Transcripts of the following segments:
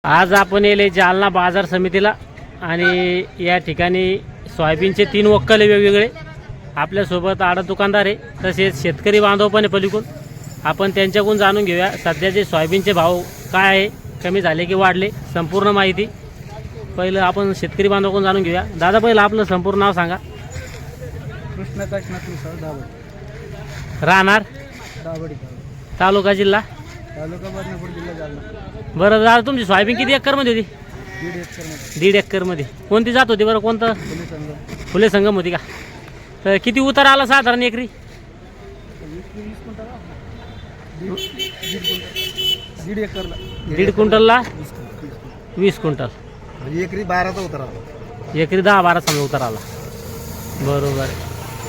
आज आपण येले जालना बाजार समितीला आणि या ठिकाणी सोयाबीनचे 3 वक्कले वेगवेगळे आपल्यासोबत आडत दुकानदार आहे, तसेच शेतकरी बांधव पण आहे पलीकडून. आपण त्यांच्याकडून जाणून घेऊया सध्याचे सोयाबीनचे भाव काय आहे, कमी झाले की वाढले, संपूर्ण माहिती. पहिलं आपण शेतकरी बांधवाकडून जाणून घेऊया. दादा, पहिलं आपलं संपूर्ण नाव सांगा. कृष्ण काशीनाथ मिसाळ दावडी. राहणार दावडी तालुका जिल्हा तालुका बदनापूर जिल्हा जालना. बरं दादा, तुमची सोयाबीन किती एकरमध्ये होती? 1.5 एकरमध्ये 1.5 एकरमध्ये. कोणती जात होती बरं? कोणतं? पोलीस संघ. फुले संगम होती का? तर किती उतार आला साधारण एकरी? 20 क्विंटल. 1.5 एकरला 1.5 क्विंटलला 20 20 क्विंटल. म्हणजे एकरी 12चा उतरा. एकरी 10-12 समजा उतार आला. बरोबर.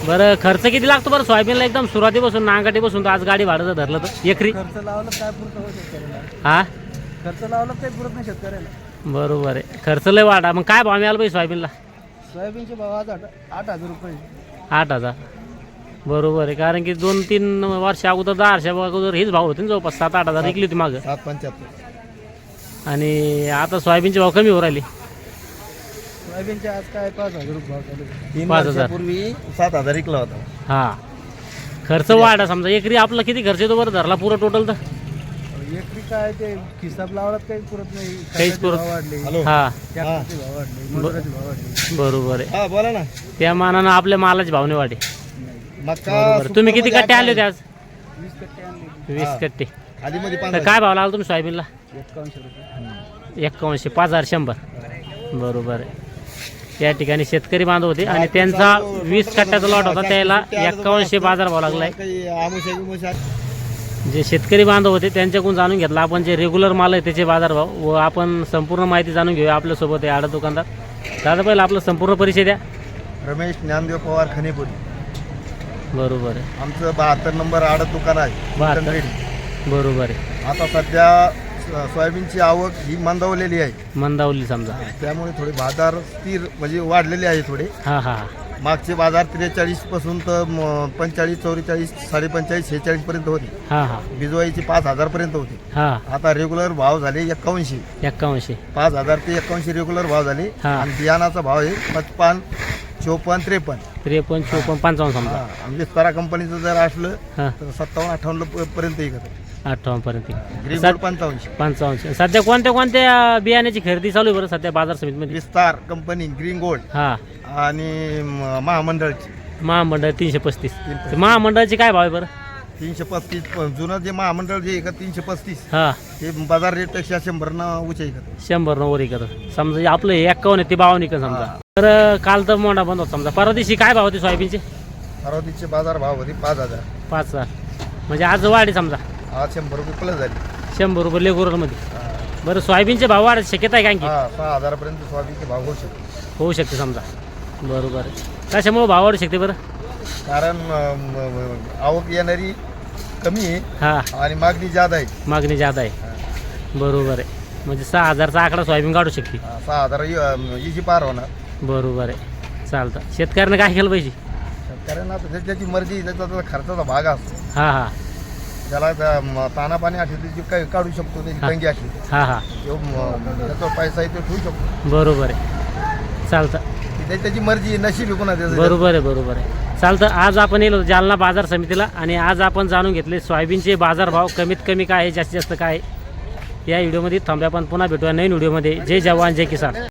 बरं, खर्च किती लागतो बरं सोयाबीनला एकदम सुरुवातीपासून नांगाटीपासून तर आज गाडी भाडं जर धरलं तर एकरी? खर्च लावला काय पुरत हो शेतकऱ्याला? हा, खर्च लावला काही पुरत नाही शेतकऱ्याला. बरोबर आहे. खर्च लय वाढा. मग काय भाव मिळाला पाहिजे सोयाबीनला? सोयाबीनचे भाव आज 8,000 रुपये. 8,000. बरोबर आहे. कारण की 2-3 वर्ष अगोदर 10 वर्षा अगोदर हेच भाव होते ना, जवळपास 7-8 विकली होती मागं. 7,75. आणि आता सोयाबीनचे भाव कमी होऊ राहिले. सोयाबीनचे आज काय 5,000 रुपये भाव चालू आहे. 5,000 पूर्वी 7,000 विकला होता. हा, खर्च वाढा समजा. एकरी आपला किती खर्च येतो बरं धरला पुरा टोटल तर? एकरी काय ते हिसाब लावला काही पुरत नाही. काहीच पुरत. भाव वाढले, हा, ट्रॅक्टरचे भाव वाढले, मजुराचे भाव वाढले. बरोबर आहे. हा बोला ना. त्या मानानं आपल्या मालाचे भाव नाही वाढे. मक्का बरोबर. तुम्ही किती कट्टे आणले होते आज? 20 कट्टे आणले. 20 कट्टे. खाली मध्ये तर काय भाव लागला तुम्ही सोयाबीनला? 51 रुपये. 5100, 5,100. बरोबर आहे. या ठिकाणी शेतकरी बांधव होते आणि त्यांचा 20 कट्ट्याचा लॉट होता, त्याला 5100 बाजार भाव लागलाय. जे शेतकरी बांधव होते त्यांच्याकडून जाणून घेतला आपण. जे रेग्युलर माल आहे त्याचे बाजारभाव व आपण संपूर्ण माहिती जाणून घेऊया. आपल्यासोबत आहे आडत दुकानदार. दादा, पहिला आपला संपूर्ण परिचय द्या. रमेश ज्ञानदेव पवार खनेपुरी. बरोबर आहे. आमचं 72 नंबर आडत दुकान आहे. 72. बरोबर आहे. आता सध्या सोयाबीनची आवक ही मंदावलेली आहे, मंदावली समजा. त्यामुळे थोडे बाजार स्थिर म्हणजे वाढलेले आहे थोडे. हा हा हा. मागचे बाजार 43 पासून तर 45, 44, 55, 46 पर्यंत होते. हा हा. बिजवाईची 5,000 पर्यंत होते. हा, आता रेग्युलर भाव झाले 51. 5100. 5,000 ते 51 रेग्युलर भाव झाले. हा. आणि बियाणाचा भाव आहे 55, 54, 53. 53, 54, 55 समजा. आणि विस्तारा कंपनीचं जर असलं हा, तर 57, 58 पर्यंत येतं. 58 पर्यंत. Green gold 55. 55. सध्या कोणत्या बियाण्याची खरेदी चालू आहे बरं सध्या बाजार समितीमध्ये? विस्तार कंपनी, ग्रीन गोल्ड हा, आणि महामंडळची महामंडळ 335. महामंडळाची काय भाव आहे बरं? 335. जुनं जे महामंडळ जे आहे का 335, हा, ते बाजार रेटपेक्षा 100 उंच आहे का. 100 वर करत समजा. आपलं 51 आहे ते 52 का समजा. तर काल तर मोठा बंद होता समजा. परवा दिवशी काय भाव होते सोयाबीनचे? परवादीचे बाजार भाव होते 5,000. 5,000. म्हणजे आज वाढे समजा. आज 100 रुपये प्लस झाली. 100 रुपये लेगुरमध्ये. बरं, सोयाबीनचे भाव वाढायची शक्यता आहे का? 6,000 पर्यंत सोयाबीनचे भाव होऊ शकतो. होऊ शकते समजा. बरोबर आहे. कशामुळे भाव वाढू शकते बरं? कारण आवक येणारी कमी आहे हा, आणि मागणी जादा आहे. मागणी जादा आहे. बरोबर आहे. म्हणजे 6,000चा आकडा सोयाबीन काढू शकते. 6,000 इजी पार होणार. बरोबर आहे. चालतं. शेतकऱ्यानं काय केलं पाहिजे? शेतकऱ्यांना त्याची मर्जी, त्याचा खर्चाचा भाग असतो. हा हा त्याला ताना पाणी असली त्याची काही काढू शकतो, त्याची तंगी असली हा हा. त्याचा पैसा आहे तो ठेवू शकतो. बरोबर आहे. चालतं. त्याची मर्जी, नशीब आहे पुन्हा त्याचं. बरोबर आहे. बरोबर आहे. चालतं. आज आपण येलो जालना बाजार समितीला आणि आज आपण जाणून घेतले सोयाबीनचे बाजारभाव कमीत कमी काय आहे, जास्तीत जास्त काय आहे. या व्हिडिओमध्ये थांबूया. आपण पुन्हा भेटूया नवीन व्हिडिओमध्ये. जय जवान जय किसान.